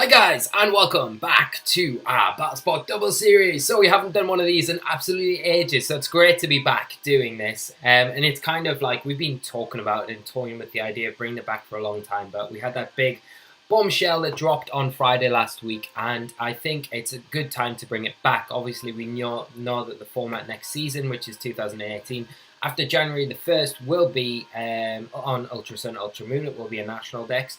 Hi guys, and welcome back to our Battlesport Double Series. So we haven't done one of these in absolutely ages, so it's great to be back doing this. And it's kind of like we've been talking about it and toying with the idea of bringing it back for a long time, but we had that big bombshell that dropped on Friday last week, and I think it's a good time to bring it back. Obviously, we know that the format next season, which is 2018, after January the 1st, will be on Ultra Sun, Ultra Moon. It will be a national dex.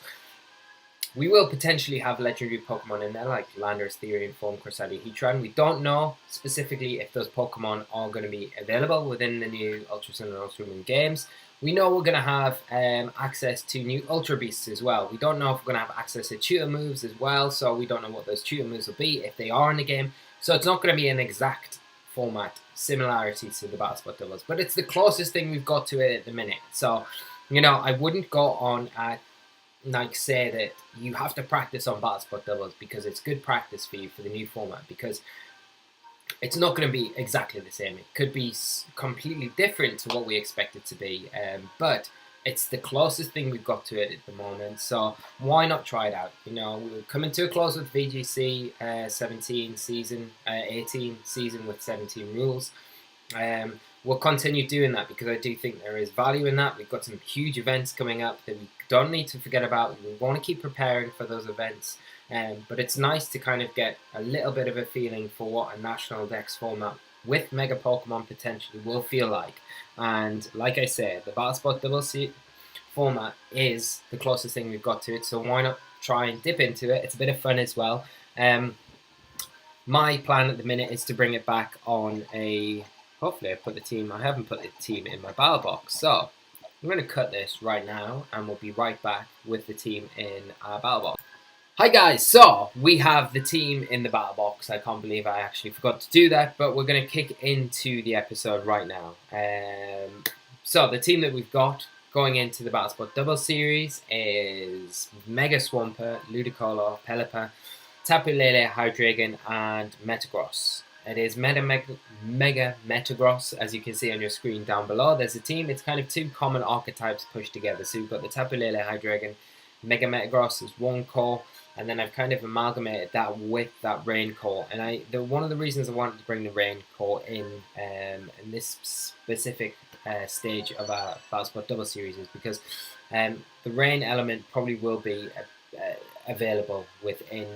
We will potentially have legendary Pokemon in there, like Landorus, Therian, Form, Cresselia, Heatran. We don't know specifically if those Pokemon are going to be available within the new Ultra Sun and Ultra Moon games. We know we're going to have access to new Ultra Beasts as well. We don't know if we're going to have access to tutor moves as well, so we don't know what those tutor moves will be if they are in the game. So it's not going to be an exact format similarity to the Battlesport Doubles, but it's the closest thing we've got to it at the minute. So, you know, I wouldn't go on at say that you have to practice on Battlesport Doubles because it's good practice for you for the new format, because it's not going to be exactly the same. It could be completely different to what we expect it to be, but it's the closest thing we've got to it at the moment, so why not try it out? You know, we're coming to a close with VGC 17 season, 18 season with 17 rules. We'll continue doing that because I do think there is value in that. We've got some huge events coming up that we don't need to forget about. We want to keep preparing for those events, but it's nice to kind of get a little bit of a feeling for what a national dex format with Mega Pokemon potentially will feel like. And like I said, the Battlesport Double format is the closest thing we've got to it, so why not try and dip into it? It's a bit of fun as well. My plan at the minute is to bring it back on a... Hopefully I put the team... I haven't put the team in my battle box, so I'm going to cut this right now and we'll be right back with the team in our battle box. Hi guys, so we have the team in the battle box. I can't believe I actually forgot to do that, but we're going to kick into the episode right now. So the team that we've got going into the Battlesport Double Series is Mega Swampert, Ludicolo, Pelipper, Tapu Lele, Hydreigon, and Metagross. It is Mega Metagross, as you can see on your screen down below. There's a team. It's kind of two common archetypes pushed together. So you've got the Tapu Lele, Hydreigon, Mega Metagross is one core, and then I've kind of amalgamated that with that Rain core. And one of the reasons I wanted to bring the Rain core in this specific stage of our Battlesport Double Series is because the Rain element probably will be available within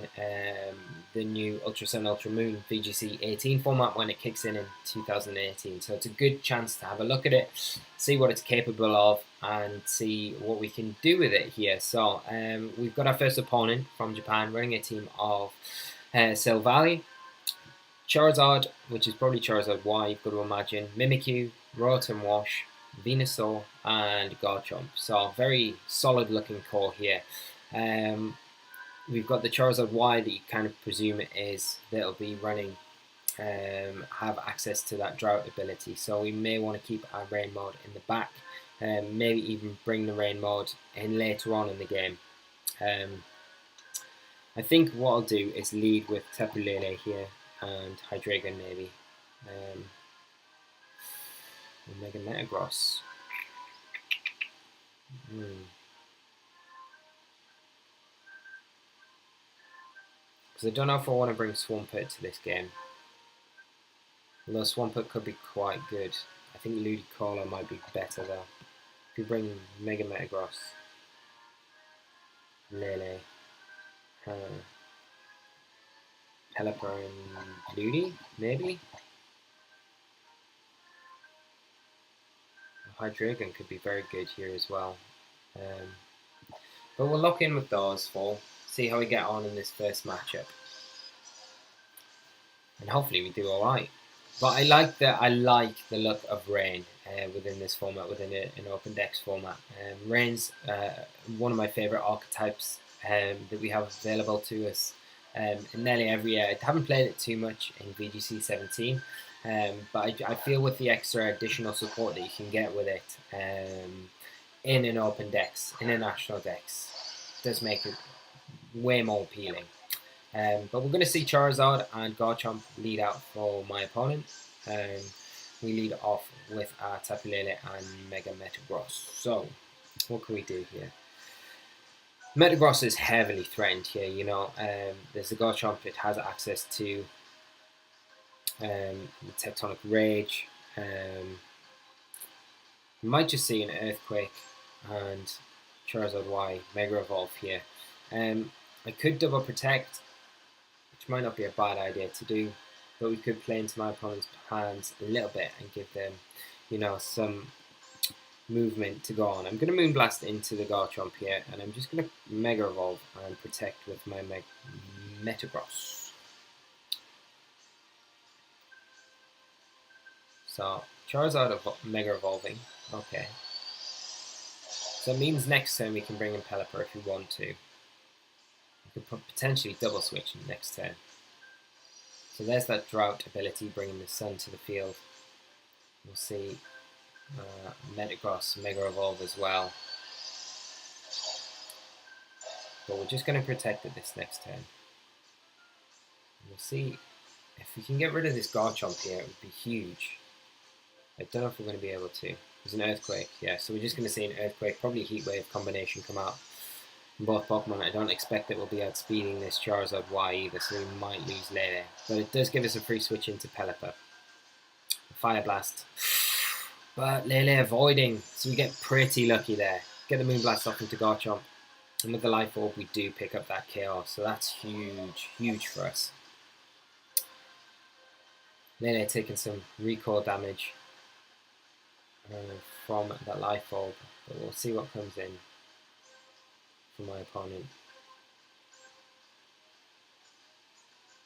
the new Ultra Sun Ultra Moon VGC 18 format when it kicks in 2018. So it's a good chance to have a look at it, see what it's capable of, and see what we can do with it here. So we've got our first opponent from Japan running a team of Silvally, Charizard, which is probably Charizard Y, you've got to imagine, Mimikyu, Rotom Wash, Venusaur, and Garchomp. So very solid looking core here. We've got the Charizard Y that you kind of presume it is, that'll be running, have access to that Drought ability. So we may want to keep our Rain mode in the back, maybe even bring the Rain mode in later on in the game. I think what I'll do is lead with Tapu Lele here and Hydreigon maybe. Mega Metagross. Because I don't know if I want to bring Swampert to this game. Although Swampert could be quite good. I think Ludicolo might be better though. If we bring Mega Metagross, Lele, Pelipper and Ludi, maybe? Hydreigon could be very good here as well. But we'll lock in with those four, see how we get on in this first matchup. And hopefully we do alright. But I like the look of Rain within this format, within an open dex format. Rain's one of my favourite archetypes that we have available to us in nearly every year. I haven't played it too much in VGC 17, but I feel with the extra additional support that you can get with it in an open dex, in a national dex, does make it way more appealing. But we're going to see Charizard and Garchomp lead out for my opponent. We lead off with our Tapu Lele and Mega Metagross. So, what can we do here? Metagross is heavily threatened here, you know. There's a Garchomp, it has access to the Tectonic Rage. We might just see an Earthquake and Charizard Y Mega Evolve here. I could double protect, which might not be a bad idea to do, but we could play into my opponent's hands a little bit and give them, you know, some movement to go on. I'm going to Moonblast into the Garchomp here, and I'm just going to Mega Evolve and protect with my Metagross. So Charizard Mega Evolving, okay. So it means next turn we can bring in Pelipper if we want to. We could potentially double switch in next turn. So there's that Drought ability, bringing the Sun to the field. We'll see Metagross Mega Evolve as well. But we're just going to protect it this next turn. We'll see if we can get rid of this Garchomp here, it would be huge. I don't know if we're going to be able to. There's an Earthquake, yeah, so we're just going to see an Earthquake, probably Heat Wave combination come out from both Pokemon. I don't expect that we'll be outspeeding this Charizard Y either, so we might lose Lele. But it does give us a free switch into Pelipper. Fire Blast. But Lele avoiding, so we get pretty lucky there. Get the Moonblast off into Garchomp. And with the Life Orb, we do pick up that KO, so that's huge, huge for us. Lele taking some recoil damage from that Life Orb, but we'll see what comes in from my opponent.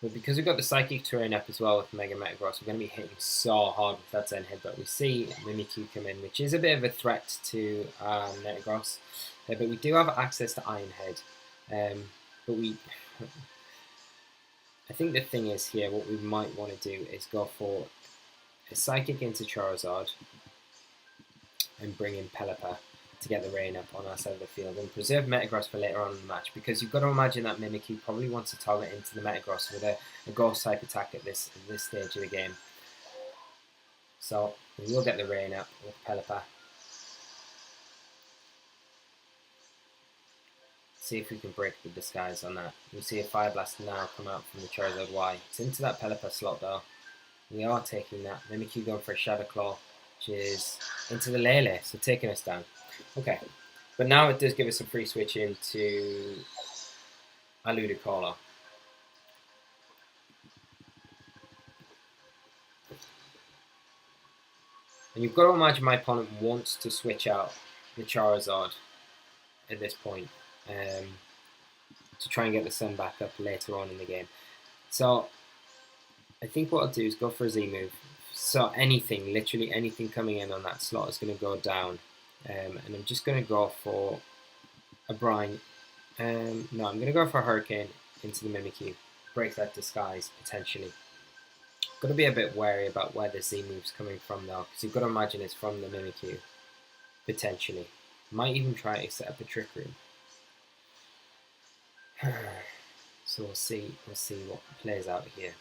But because we've got the Psychic Terrain up as well with Mega Metagross, we're going to be hitting so hard with that Zen Headbutt. We see Mimikyu come in, which is a bit of a threat to Metagross, but we do have access to Iron Head. But I think the thing is here, what we might want to do is go for a Psychic into Charizard and bring in Pelipper to get the Rain up on our side of the field and preserve Metagross for later on in the match, because you've got to imagine that Mimikyu probably wants to target into the Metagross with a Ghost type attack at this stage of the game. So we will get the Rain up with Pelipper. See if we can break the disguise on that. We'll see a Fire Blast now come out from the Charizard Y. It's into that Pelipper slot though. We are taking that. Mimikyu going for a Shadow Claw, which is into the Lele, so taking us down. Okay, but now it does give us a free switch into a Ludicolo. And you've got to imagine my opponent wants to switch out the Charizard at this point to try and get the Sun back up later on in the game. So I think what I'll do is go for a Z move. So anything, literally anything coming in on that slot is going to go down. And I'm just going to go for a Brine. No, I'm going to go for a Hurricane into the Mimikyu. Break that disguise, potentially. Got to be a bit wary about where the Z move's coming from though, because you've got to imagine it's from the Mimikyu. Potentially. Might even try to set up a Trick Room. So we'll see what plays out here.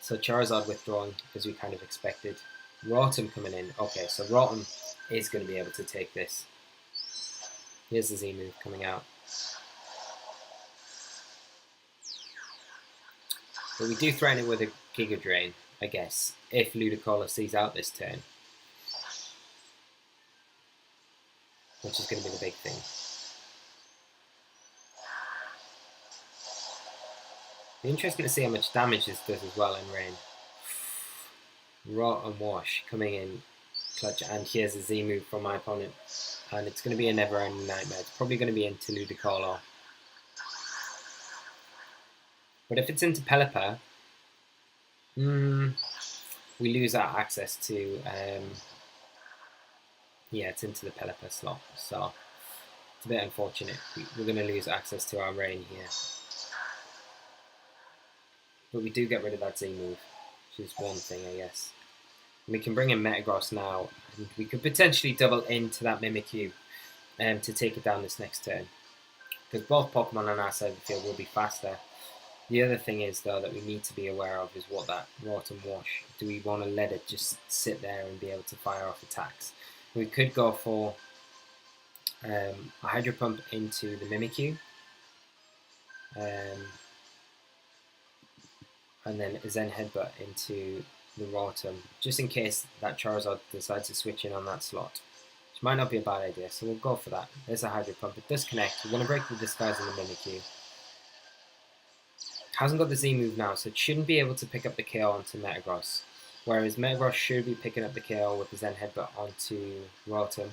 So Charizard withdrawing, as we kind of expected. Rotom coming in. Okay, so Rotom is going to be able to take this. Here's the Z move coming out. But we do threaten it with a Giga Drain, I guess, if Ludicolo sees out this turn. Which is going to be the big thing. Be interesting to see how much damage this does as well in Rain. Rot and Wash coming in clutch, and here's a Z move from my opponent, and it's going to be a never-ending nightmare. It's probably going to be into Ludicolo. But if it's into Pelipper, we lose our access to, yeah, it's into the Pelipper slot, so it's a bit unfortunate. We're going to lose access to our Rain here. But we do get rid of that Z move, which is one thing, I guess. And we can bring in Metagross now, and we could potentially double into that Mimikyu to take it down this next turn. Because both Pokemon on our side of the field will be faster. The other thing is, though, that we need to be aware of is what that Rotom Wash. Do we want to let it just sit there and be able to fire off attacks? We could go for a Hydro Pump into the Mimikyu, and then a Zen Headbutt into the Rotom, just in case that Charizard decides to switch in on that slot. Which might not be a bad idea, so we'll go for that. There's a Hydro Pump. It does connect. We're going to break the Disguise in the Mimikyu. Hasn't got the Z move now, so it shouldn't be able to pick up the KO onto Metagross. Whereas Metagross should be picking up the KO with the Zen Headbutt onto Rotom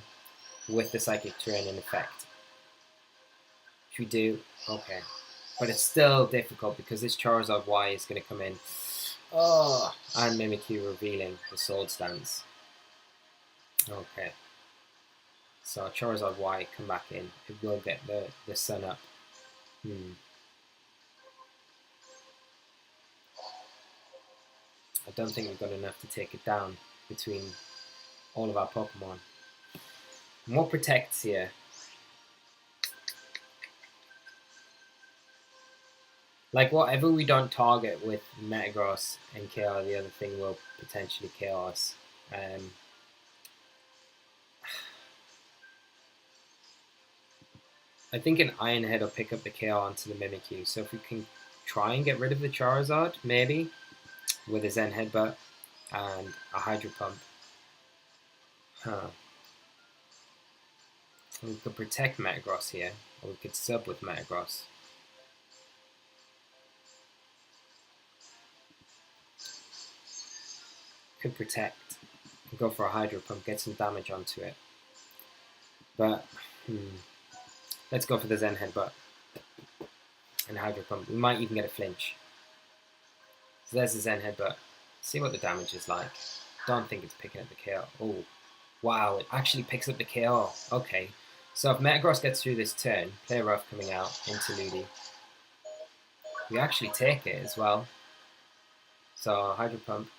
with the Psychic Terrain in effect. Which we do. Okay. But it's still difficult because this Charizard Y is going to come in. Oh, and Mimikyu revealing the Sword Stance. Okay. So Charizard Y come back in. It will get the Sun up. I don't think we've got enough to take it down between all of our Pokemon. More protects here. Like whatever we don't target with Metagross and KO, the other thing will potentially KO us. I think an Iron Head will pick up the KO onto the Mimikyu. So if we can try and get rid of the Charizard, maybe, with a Zen Headbutt and a Hydro Pump. We could protect Metagross here, or we could sub with Metagross. Could protect, could go for a Hydro Pump, get some damage onto it. But, let's go for the Zen Headbutt and Hydro Pump. We might even get a flinch. So there's the Zen Headbutt. See what the damage is like. Don't think it's picking up the KO. Oh, wow, it actually picks up the KO. Okay, so if Metagross gets through this turn, play rough coming out into Ludi. We actually take it as well. So Hydro Pump.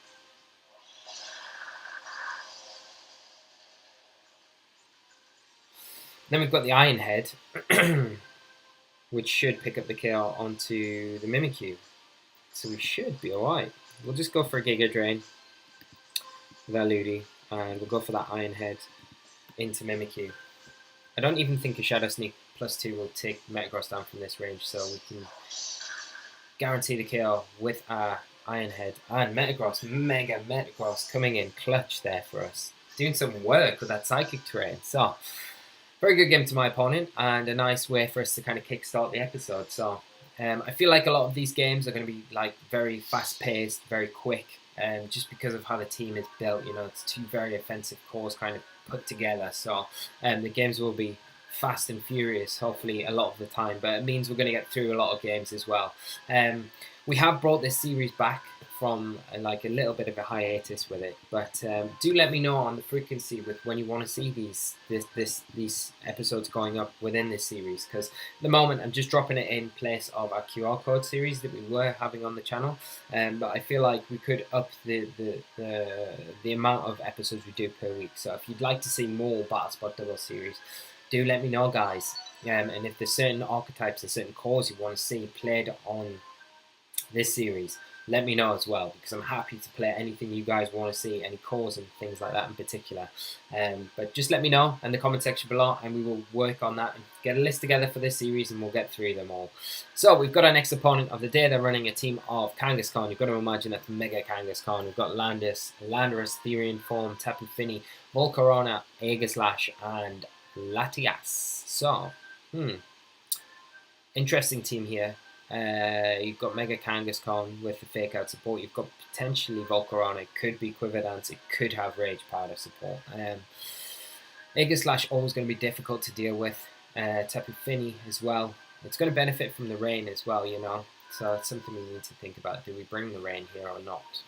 Then we've got the Iron Head, which should pick up the KO onto the Mimikyu. So we should be alright. We'll just go for a Giga Drain with our Ludi, and we'll go for that Iron Head into Mimikyu. I don't even think a Shadow Sneak +2 will take Metagross down from this range, so we can guarantee the KO with our Iron Head. And Metagross, Mega Metagross coming in clutch there for us. Doing some work with that Psychic Terrain. So, very good game to my opponent, and a nice way for us to kind of kickstart the episode. So, I feel like a lot of these games are going to be like very fast-paced, very quick, just because of how the team is built. You know, it's two very offensive cores kind of put together. So, the games will be fast and furious, hopefully a lot of the time, but it means we're going to get through a lot of games as well. We have brought this series back from like a little bit of a hiatus with it, but do let me know on the frequency with when you want to see these episodes going up within this series, because at the moment I'm just dropping it in place of our QR code series that we were having on the channel, but I feel like we could up the amount of episodes we do per week. So if you'd like to see more Battle Spot Double series, do let me know, guys. And if there's certain archetypes and certain cores you want to see played on this series, let me know as well, because I'm happy to play anything you guys want to see, any cores and things like that in particular. But just let me know in the comment section below, and we will work on that and get a list together for this series, and we'll get through them all. So we've got our next opponent of the day. They're running a team of Kangaskhan. You've got to imagine that's Mega Kangaskhan. We've got Landorus, Therian Form, Tapu Fini, Volcarona, Aegislash, and Latias. So, interesting team here. You've got Mega Kangaskhan with the fake out support. You've got potentially Volcarona. It could be Quiver Dance. It could have Rage Powder support. Aegislash always going to be difficult to deal with. Tapu Fini as well. It's going to benefit from the rain as well, you know. So it's something we need to think about. Do we bring the rain here or not?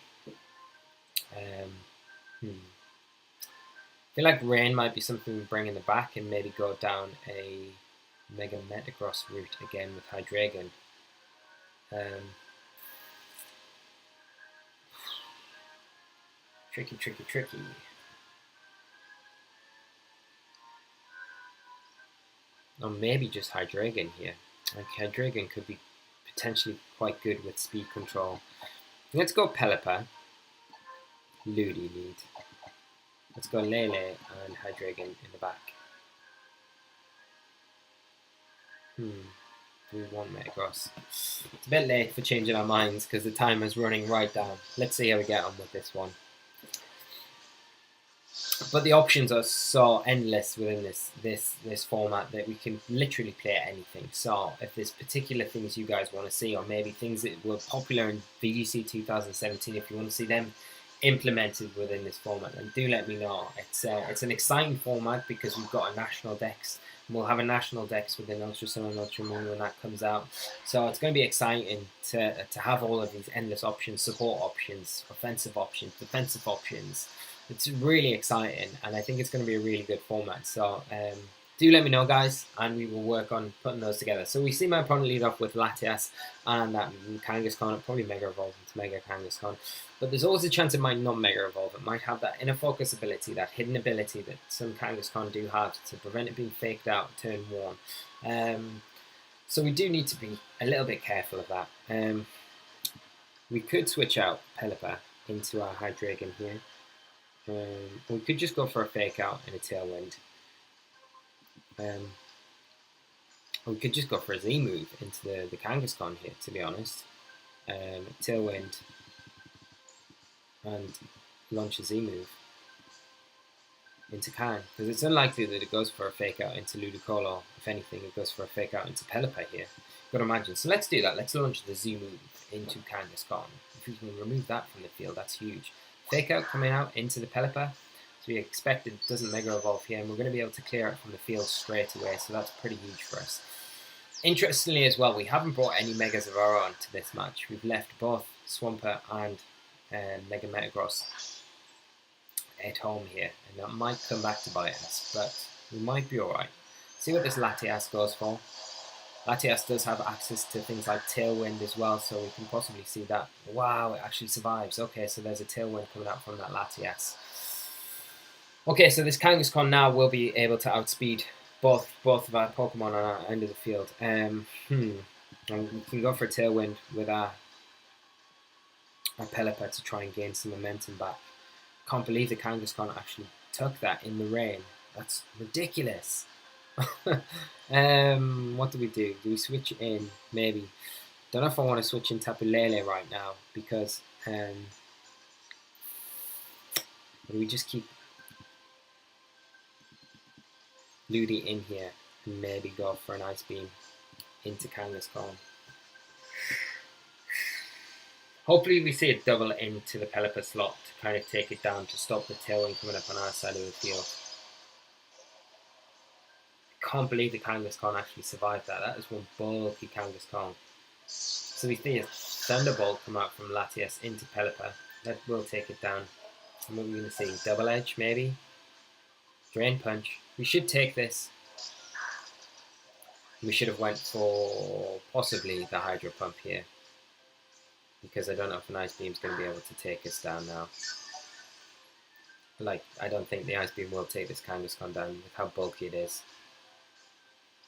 I feel like rain might be something we bring in the back and maybe go down a Mega Metagross route again with Hydreigon. Tricky. Or maybe just Hydreigon here. Like Hydreigon could be potentially quite good with speed control. Let's go Pelipper. Ludi lead. Let's go Lele and Hydreigon in the back. Do we want Metagross? It's a bit late for changing our minds because the timer's running right down. Let's see how we get on with this one. But the options are so endless within this format that we can literally play anything. So if there's particular things you guys want to see, or maybe things that were popular in VGC 2017, if you want to see them implemented within this format, then do let me know. It's an exciting format because we've got a national dex. We'll have a national dex within Ultra Sun and Ultra Moon when that comes out. So it's going to be exciting to have all of these endless options, support options, offensive options, defensive options. It's really exciting, and I think it's going to be a really good format. So do let me know, guys, and we will work on putting those together. So we see my opponent lead off with Latias and that Kangaskhan. Probably Mega Evolve into Mega Kangaskhan. But there's always a chance it might not Mega Evolve. It might have that inner focus ability, that hidden ability that some Kangaskhan do have to prevent it being faked out turn 1. So we do need to be a little bit careful of that. We could switch out Pelipper into our Hydreigon here. We could just go for a fake out and a Tailwind. We could just go for a Z move into the Kangaskhan here, to be honest. Tailwind and launch a Z move into Kang, because it's unlikely that it goes for a fake out into Ludicolo. If anything, it goes for a fake out into Pelipper here. Got to imagine. So let's do that. Let's launch the Z move into Kangaskhan. If we can remove that from the field, that's huge. Fake out coming out into the Pelipper. So we expect it doesn't Mega Evolve here, and we're going to be able to clear it from the field straight away. So that's pretty huge for us. Interestingly as well, we haven't brought any Megas of our own to this match. We've left both Swampert and Mega Metagross at home here, and that might come back to bite us, but we might be alright. See what this Latias goes for. Latias does have access to things like Tailwind as well, so we can possibly see that. Wow, it actually survives. Okay, so there's a Tailwind coming out from that Latias. Okay, so this Kangaskhan now will be able to outspeed both of our Pokemon on our end of the field. And we can go for a Tailwind with our Pelipper to try and gain some momentum back. Can't believe the Kangaskhan actually took that in the rain. That's ridiculous. What do we do? Do we switch in? Maybe. Don't know if I want to switch in Tapu Lele right now, because do we just keep Ludi in here and maybe go for an Ice Beam into Kangaskhan? Hopefully we see it double into the Pelipper slot to kind of take it down, to stop the Tailwind coming up on our side of the field. Can't believe the Kangaskhan actually survived that. That is one bulky Kangaskhan. So we see a Thunderbolt come out from Latias into Pelipper. That will take it down. And what are we going to see? Double Edge, maybe? Drain Punch. We should take this. We should have went for possibly the Hydro Pump here, because I don't know if an Ice Beam is going to be able to take us down now. Like, I don't think the Ice Beam will take this Kangaskhan down with how bulky it is.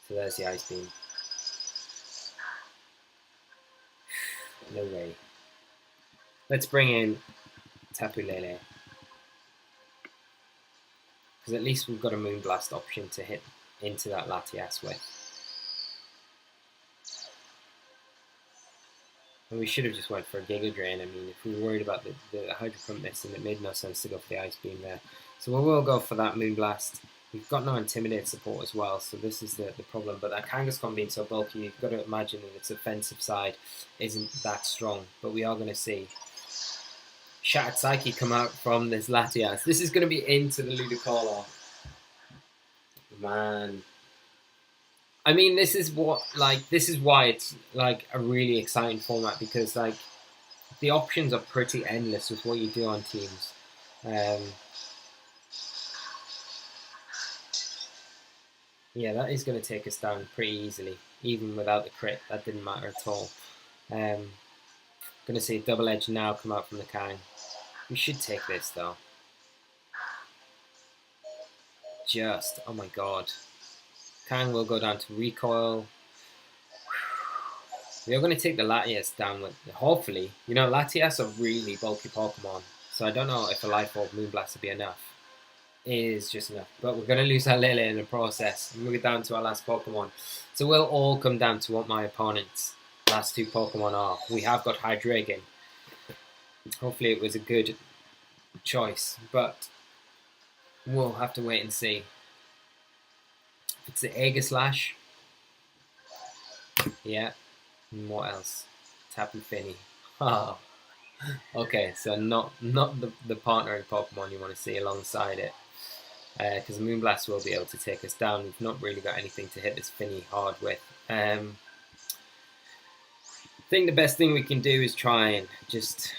So there's the Ice Beam. No way. Let's bring in Tapu Lele, because at least we've got a Moonblast option to hit into that Latias with. And we should have just went for a Giga Drain. I mean, if we were worried about the Hydro Pump missing, it made no sense to go for the Ice Beam there. So we will go for that Moonblast. We've got no Intimidate support as well, so this is the problem. But that Kangaskhan being so bulky, you've got to imagine that its offensive side isn't that strong. But we are going to see Shattered Psyche come out from this Latias. This is going to be into the Ludicolo. Man. I mean, this is why it's like a really exciting format, because like the options are pretty endless with what you do on teams. Yeah, that is going to take us down pretty easily, even without the crit. That didn't matter at all. Going to see Double Edge now come out from the Kang. We should take this though. Just, oh my god. Kang will go down to Recoil. We are going to take the Latias down with, hopefully. You know, Latias are really bulky Pokemon, so I don't know if a Life Orb Moonblast would be enough. is just enough. But we're going to lose our Lele in the process. And we're down to our last Pokemon. So we'll all come down to what my opponent's last two Pokemon are. We have got Hydr again. Hopefully it was a good choice, but we'll have to wait and see. It's the Aegislash. Yeah. And what else? Tapu Fini. Oh. Okay, so not the partnering Pokemon you want to see alongside it. Because Moonblast will be able to take us down. We've not really got anything to hit this Fini hard with. I think the best thing we can do is try and just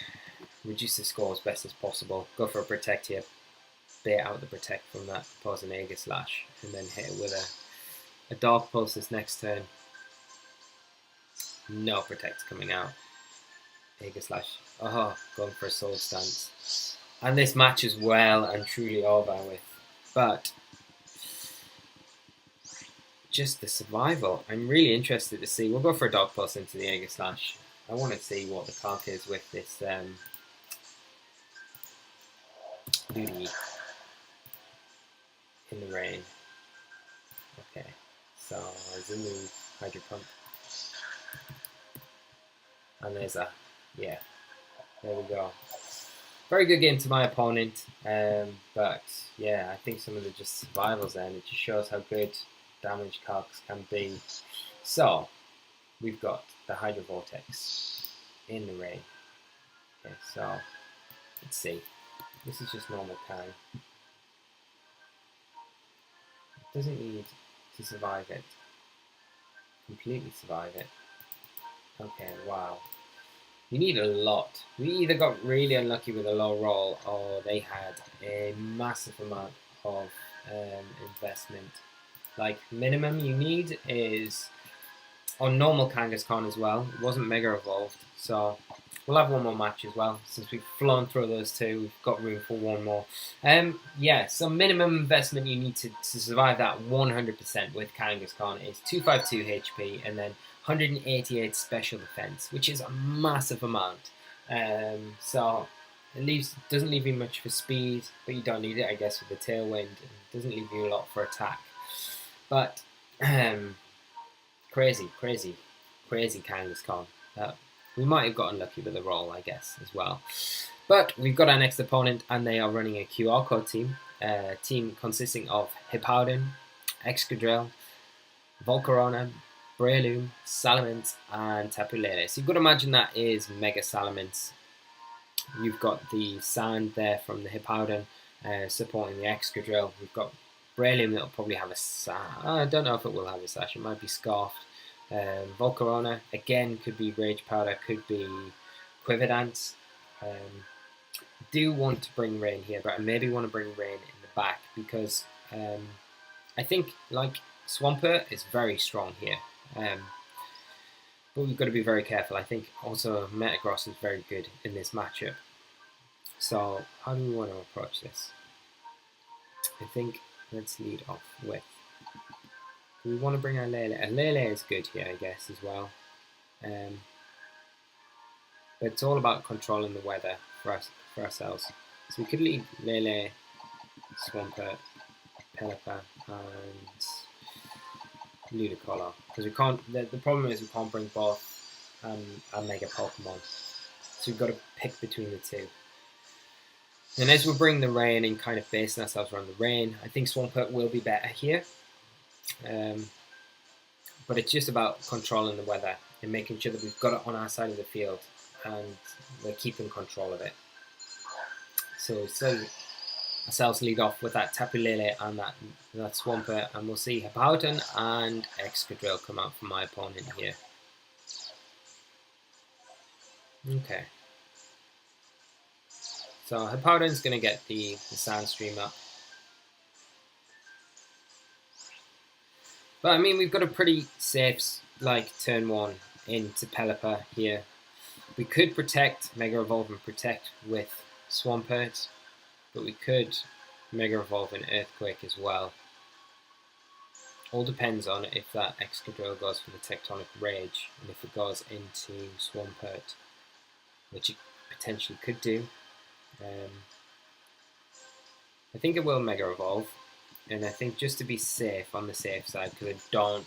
reduce the score as best as possible. Go for a Protect here. Bait out the Protect from that opposing Aegislash. And then hit it with a Dark Pulse this next turn. No Protect coming out. Aegislash. Oh, going for a Sword Stance. And this match is well and truly over with. But just the survival. I'm really interested to see. We'll go for a Dark Pulse into the Aegislash. I want to see what the calc is with this Ludi in the rain. Okay, so there's a move, Hydro Pump. And there's a, yeah, there we go. Very good game to my opponent, but yeah, I think some of the just survivals then, it just shows how good damage calcs can be. So, we've got the Hydro Vortex in the rain. Okay, so, let's see. This is just normal Kang. It doesn't need to survive it. Completely survive it. Okay, wow. You need a lot. We either got really unlucky with a low roll, or they had a massive amount of investment. Like, minimum you need is on normal Kangaskhan as well. It wasn't Mega Evolved, so we'll have one more match as well. Since we've flown through those two, we've got room for one more. Yeah, so minimum investment you need to survive that 100% with Kangaskhan is 252 HP and then 188 special defense, which is a massive amount. So it doesn't leave you much for speed, but you don't need it, I guess, with the Tailwind. It doesn't leave you a lot for attack. But crazy Kangaskhan. We might have got unlucky with the roll, I guess, as well. But we've got our next opponent, and they are running a QR code team. Team consisting of Hippowdon, Excadrill, Volcarona, Breloom, Salamence, and Tapu Lele. So you've got to imagine that is Mega Salamence. You've got the Sand there from the Hippowdon supporting the Excadrill. We've got Breloom that will probably have a sash. I don't know if it will have a sash. It might be Scarfed. Volcarona, again, could be Rage Powder, could be Quiver Dance. Do want to bring Rain here, but I maybe want to bring Rain in the back because I think, like, Swampert is very strong here. But we've got to be very careful. I think also Metagross is very good in this matchup. So how do we want to approach this? I think let's lead off with, we want to bring our Lele. And Lele is good here, I guess, as well. But it's all about controlling the weather for ourselves. So we could lead Lele, Swampert, Pelipper, and Ludicolo, because we can't. The problem is we can't bring both our Mega Pokemon, so we've got to pick between the two. And as we bring the Rain and kind of basing ourselves around the Rain, I think Swampert will be better here. But it's just about controlling the weather and making sure that we've got it on our side of the field and we're keeping control of it. So ourselves lead off with that Tapu Lele and that Swampert, and we'll see Hippowdon and Excadrill come out from my opponent here. Okay. So Hippowdon's going to get the Sandstream up. But I mean, we've got a pretty safe, like, turn one into Pelipper here. We could protect, Mega Evolve and protect with Swampert, but we could Mega Evolve and Earthquake as well. All depends on if that Excadrill goes for the Tectonic Rage, and if it goes into Swampert, which it potentially could do. I think it will Mega Evolve. And I think just to be safe, on the safe side, because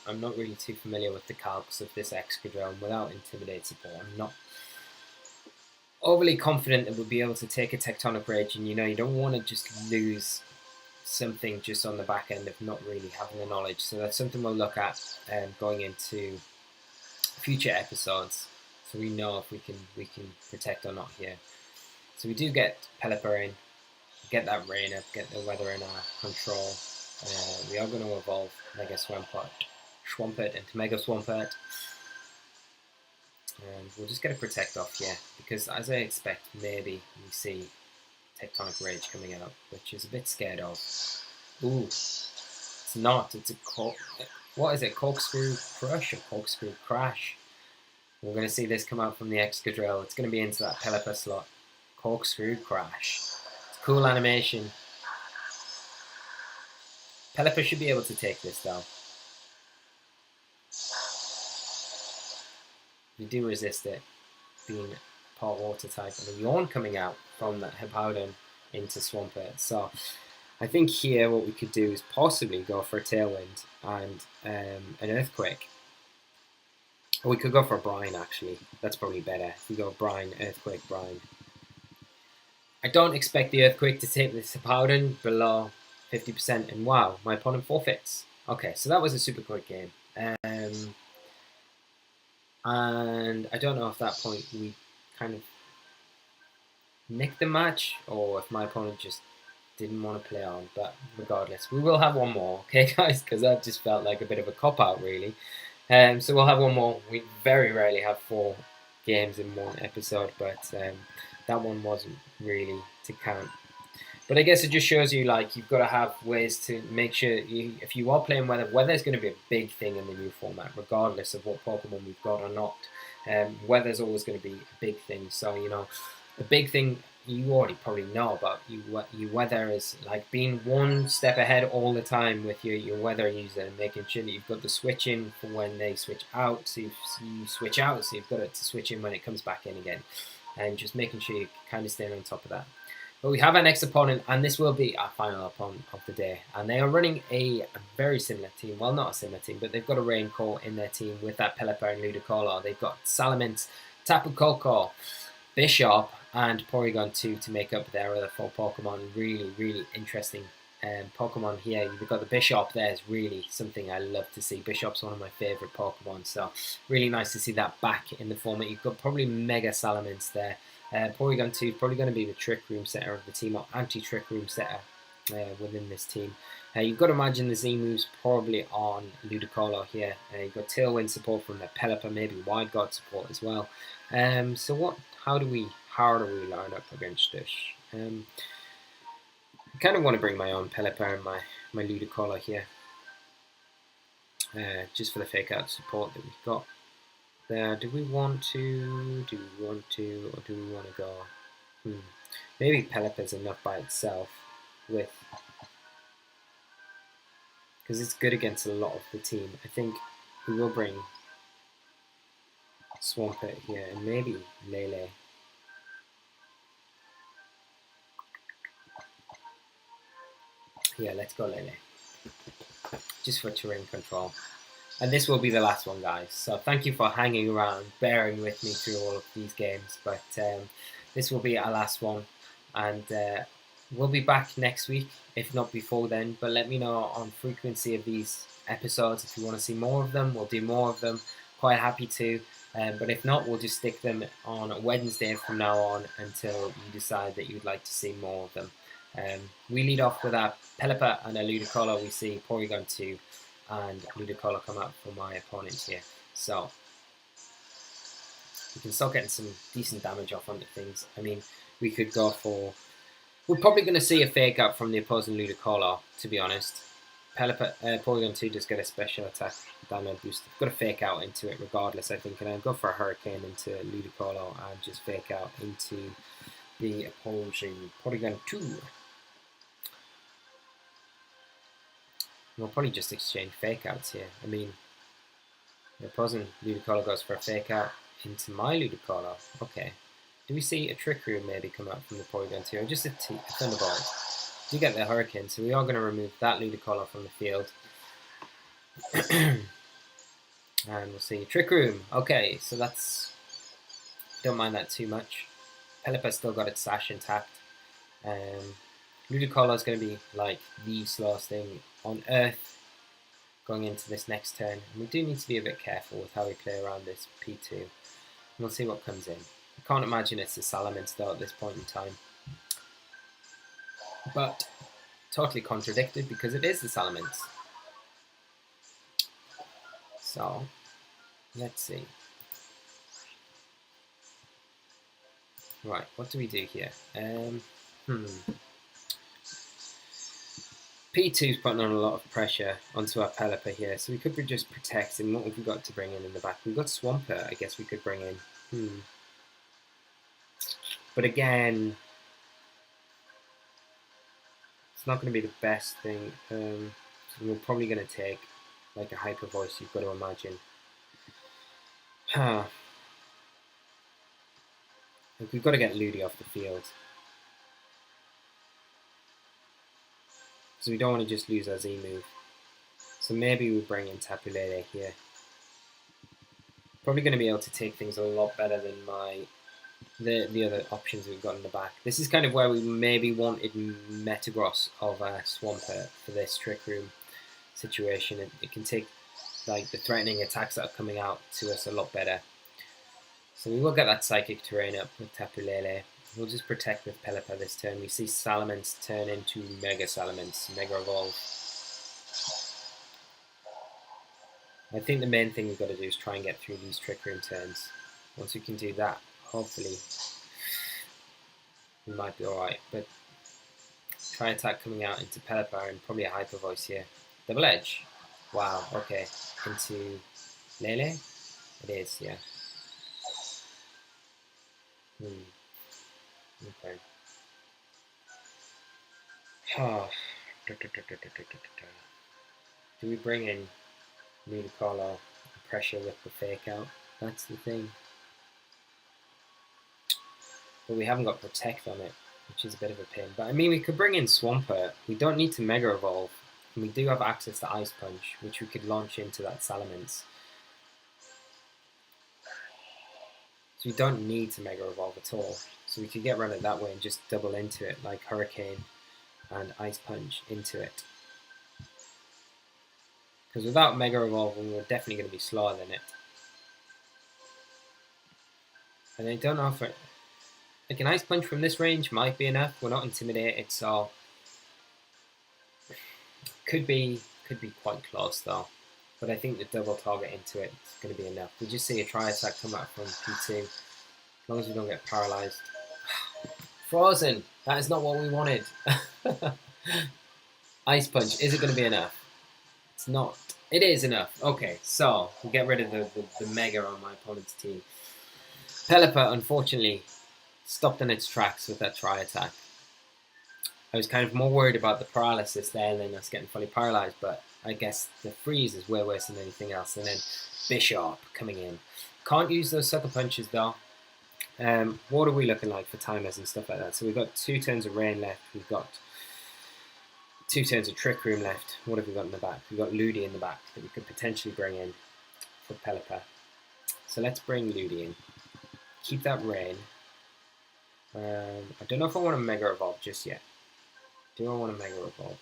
I'm not really too familiar with the calcs of this Excadrill, and without Intimidate support, I'm not overly confident that we'll be able to take a Tectonic Rage, and you don't want to just lose something just on the back end of not really having the knowledge. So that's something we'll look at going into future episodes, so we know if we can protect or not here. So we do get Pelipper in, get that rain up, get the weather in our control. We are going to evolve Mega Swampert into Mega Swampert. And we'll just get a Protect off here, because as I expect, maybe we see Tectonic Rage coming out, which is a bit scared of. Ooh, it's not. It's a what is it? Corkscrew Crush or Corkscrew Crash? We're going to see this come out from the Excadrill. It's going to be into that Pelipper slot. Corkscrew Crash. It's a cool animation. Pelipper should be able to take this though. We do resist it, being part water type, and a Yawn coming out from that Hippowdon into Swampert. So I think here what we could do is possibly go for a Tailwind and an Earthquake. Or we could go for a Brine actually. That's probably better. If we go Brine, Earthquake, Brine. I don't expect the Earthquake to take this Hippowdon below 50%, and wow, my opponent forfeits. Okay, so that was a super quick game. And I don't know if that point we kind of nicked the match, or if my opponent just didn't want to play on, but regardless, we will have one more, okay guys, because that just felt like a bit of a cop-out really. So we'll have one more. We very rarely have 4 games in one episode, but that one wasn't really to count. But I guess it just shows you, like, you've got to have ways to make sure, if you are playing weather is going to be a big thing in the new format, regardless of what Pokemon we've got or not. Weather's always going to be a big thing. So, the big thing you already probably know about your weather is like being one step ahead all the time with your weather user, and making sure that you've got the switch in for when they switch out. So you switch out, so you've got it to switch in when it comes back in again, and just making sure you kind of stay on top of that. But we have our next opponent, and this will be our final opponent of the day. And they are running a very similar team. Well, not a similar team, but they've got a Rain Core in their team with that Pelipper and Ludicolo. They've got Salamence, Tapu Koko, Bishop, and Porygon 2 to make up their other 4 Pokemon. Really, really interesting Pokemon here. You've got the Bishop there, is really something I love to see. Bishop's one of my favourite Pokemon, so really nice to see that back in the format. You've got probably Mega Salamence there. Porygon 2 is probably going to be the Trick Room setter of the team, or anti-Trick Room setter within this team. You've got to imagine the Z-move's probably on Ludicolo here. You've got Tailwind support from the Pelipper, maybe Wide Guard support as well. So how do we line up against this? I kind of want to bring my own Pelipper and my Ludicolo here, just for the fake out support that we've got there. Do we want to, or do we want to go? Maybe Pelipper's enough by itself, because it's good against a lot of the team. I think we will bring Swampert here, and maybe Lele. Yeah, let's go Lele, just for terrain control. And this will be the last one, guys. So thank you for hanging around, bearing with me through all of these games. But this will be our last one. And we'll be back next week, if not before then. But let me know on frequency of these episodes. If you want to see more of them, we'll do more of them. Quite happy to. But if not, we'll just stick them on a Wednesday from now on until you decide that you'd like to see more of them. We lead off with our Pelipper and our Ludicolo. We see Porygon 2 and Ludicolo come out for my opponents here. So we can start getting some decent damage off onto things. I mean, we could go for... We're probably going to see a fake out from the opposing Ludicolo, to be honest. Porygon 2 does get a special attack damage boost. I've got to fake out into it regardless, I think. And I'll go for a Hurricane into Ludicolo and just fake out into the opposing Porygon 2. We'll probably just exchange fake outs here. I mean, the opposing Ludicolo goes for a fake out into my Ludicolo. Okay. Do we see a Trick Room maybe come out from the Porygon 2? Or just a Thunderbolt? do get the Hurricane, so we are going to remove that Ludicolo from the field. And we'll see. Trick Room. Okay, so that's... Don't mind that too much. Pelipper's still got its Sash intact. Ludicolo is going to be like the slowest thing on Earth going into this next turn. And we do need to be a bit careful with how we play around this P2. And we'll see what comes in. I can't imagine it's a Salamence though at this point in time. But totally contradicted because it is the Salamence. So, let's see. Right, what do we do here? P2's putting on a lot of pressure onto our Pelipper here, so we could just protect. And what have we got to bring in the back? We've got Swampert, I guess we could bring in. But again, it's not going to be the best thing. We're probably going to take like a Hyper Voice, you've got to imagine. Like, we've got to get Ludi off the field. So we don't want to just lose our Z move. So maybe we bring in Tapu Lele here. Probably going to be able to take things a lot better than the other options we've got in the back. This is kind of where we maybe wanted Metagross of Swampert for this Trick Room situation. It can take like the threatening attacks that are coming out to us a lot better. So we will get that Psychic Terrain up with Tapu Lele. We'll just protect with Pelipper this turn. We see Salamence turn into Mega Salamence, Mega Evolve. I think the main thing we've got to do is try and get through these Trick Room turns. Once we can do that, hopefully we might be alright. But Tri Attack coming out into Pelipper and probably a Hyper Voice here. Double Edge. Wow, okay. Into Lele? It is, yeah. Okay. Do we bring in Ludicolo pressure with the Fake Out? That's the thing. But we haven't got Protect on it, which is a bit of a pain. But I mean, we could bring in Swampert. We don't need to Mega Evolve. And we do have access to Ice Punch, which we could launch into that Salamence. So we don't need to Mega Evolve at all. So we could get rid of it that way and just double into it, like Hurricane and Ice Punch into it. Because without Mega Evolving, we're definitely going to be slower than it. And I don't know if it... Like an Ice Punch from this range might be enough. We're not intimidated, so... Could be quite close though. But I think the double target into it is going to be enough. We just see a Tri Attack come out from P2. As long as we don't get paralyzed. Frozen! That is not what we wanted. Ice Punch, is it going to be enough? It's not. It is enough. Okay, so we get rid of the Mega on my opponent's team. Pelipper, unfortunately, stopped in its tracks with that Tri Attack. I was kind of more worried about the paralysis there than us getting fully paralyzed, but I guess the freeze is way worse than anything else. And then Bishop coming in. Can't use those Sucker Punches though. What are we looking like for timers and stuff like that? So we've got 2 turns of Rain left. We've got 2 turns of Trick Room left. What have we got in the back? We've got Ludi in the back that we could potentially bring in for Pelipper. So let's bring Ludi in. Keep that Rain. I don't know if I want to Mega Evolve just yet. Do I want to Mega Evolve?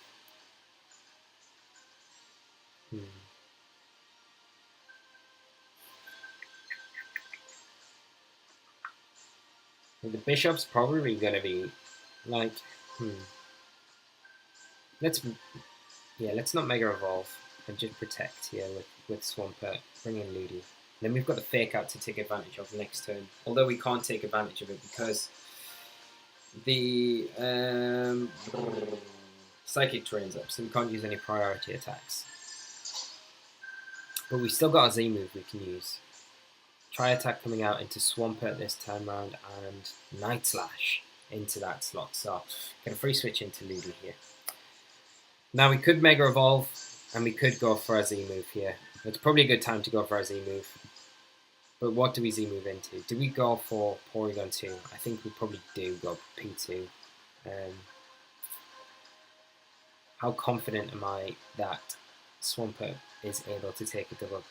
The Bishop's probably going to be like, let's not Mega Evolve and just protect here with Swampert. Bring in Ludi. Then we've got the Fake Out to take advantage of next turn. Although we can't take advantage of it because the Psychic Terrain's up, so we can't use any priority attacks. But we've still got a Z move we can use. Tri Attack coming out into Swampert this time round and Night Slash into that slot. So get a free switch into Ludi here. Now we could Mega Evolve and we could go for a Z move here. It's probably a good time to go for a Z move. But what do we Z move into? Do we go for Porygon 2? I think we probably do go P2. How confident am I that Swampert is able to take a double?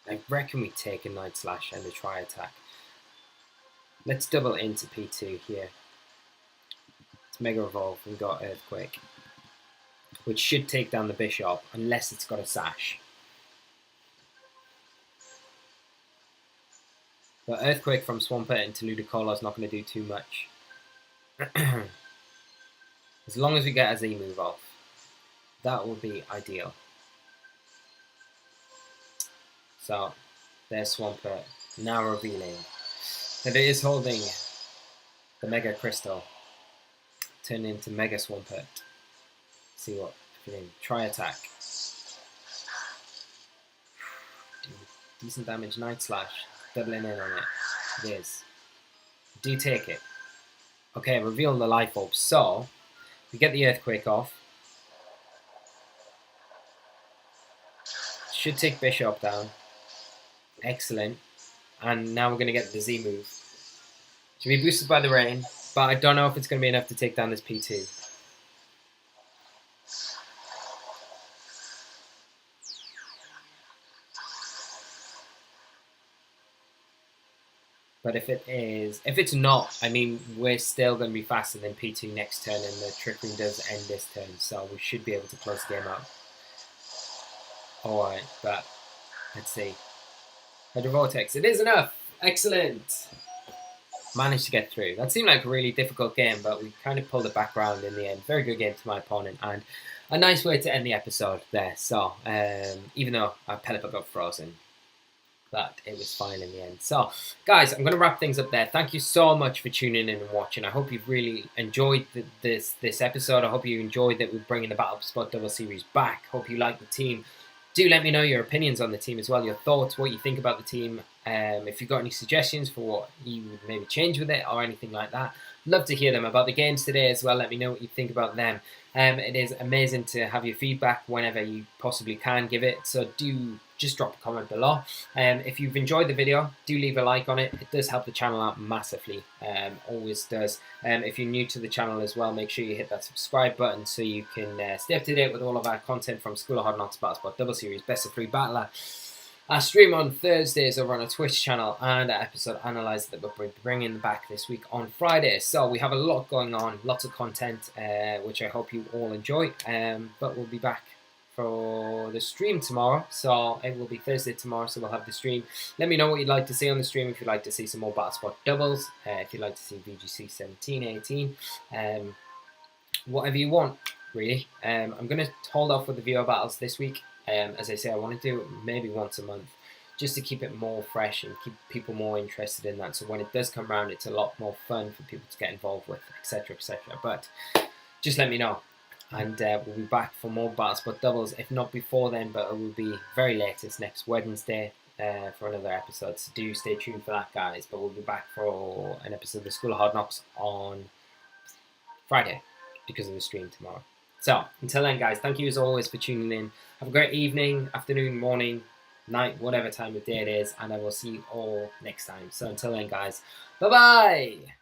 I reckon we take a Night Slash and a Tri Attack. Let's double into P2 here. It's Mega Evolve and got Earthquake, which should take down the Bishop unless it's got a Sash. But Earthquake from Swampert into Ludicolo is not going to do too much. As long as we get a Z move off, that would be ideal. So, there's Swampert, now revealing that it is holding the Mega Crystal. Turn into Mega Swampert. See what feeling. Tri Attack. Decent damage, Night Slash. Doubling in on it. It is. Do take it. Okay, reveal the Life Orb. So, we get the Earthquake off. Should take Bishop down. Excellent. And now we're going to get the Z move. Should be boosted by the Rain, but I don't know if it's going to be enough to take down this P2. But if it's not, I mean, we're still going to be faster than P2 next turn, and the Trick Room does end this turn, so we should be able to close the game out. Alright, but let's see. Hydro Vortex, it is enough! Excellent! Managed to get through. That seemed like a really difficult game, but we kind of pulled it back round in the end. Very good game to my opponent, and a nice way to end the episode there. So, even though our Pelipper got frozen, but it was fine in the end. So, guys, I'm going to wrap things up there. Thank you so much for tuning in and watching. I hope you've really enjoyed this episode. I hope you enjoyed that we're bringing the Battle Spot Double Series back. Hope you like the team. Do let me know your opinions on the team as well, your thoughts, what you think about the team. If you've got any suggestions for what you would maybe change with it or anything like that, love to hear them. About the games today as well, let me know what you think about them. It is amazing to have your feedback whenever you possibly can give it, so do just drop a comment below. If you've enjoyed the video, do leave a like on it. It does help the channel out massively, always does. If you're new to the channel as well, make sure you hit that subscribe button so you can stay up to date with all of our content from School of Hard Knocks, Battle Spot Double Series, Best of 3 Battler. I stream on Thursdays over on our Twitch channel, and our episode analyzer that we're bringing back this week on Friday. So we have a lot going on, lots of content, which I hope you all enjoy. But we'll be back for the stream tomorrow. So it will be Thursday tomorrow, so we'll have the stream. Let me know what you'd like to see on the stream, if you'd like to see some more Battle Spot doubles, if you'd like to see VGC 17, 18, whatever you want, really. I'm going to hold off with the viewer battles this week. As I say, I want to do it maybe once a month, just to keep it more fresh and keep people more interested in that. So when it does come around, it's a lot more fun for people to get involved with, etc., etc. But just let me know, and we'll be back for more Battle Spot doubles, if not before then, but it will be very latest next Wednesday for another episode. So do stay tuned for that, guys. But we'll be back for an episode of the School of Hard Knocks on Friday because of the stream tomorrow. So, until then, guys, thank you as always for tuning in. Have a great evening, afternoon, morning, night, whatever time of day it is, and I will see you all next time. So, until then, guys, bye-bye!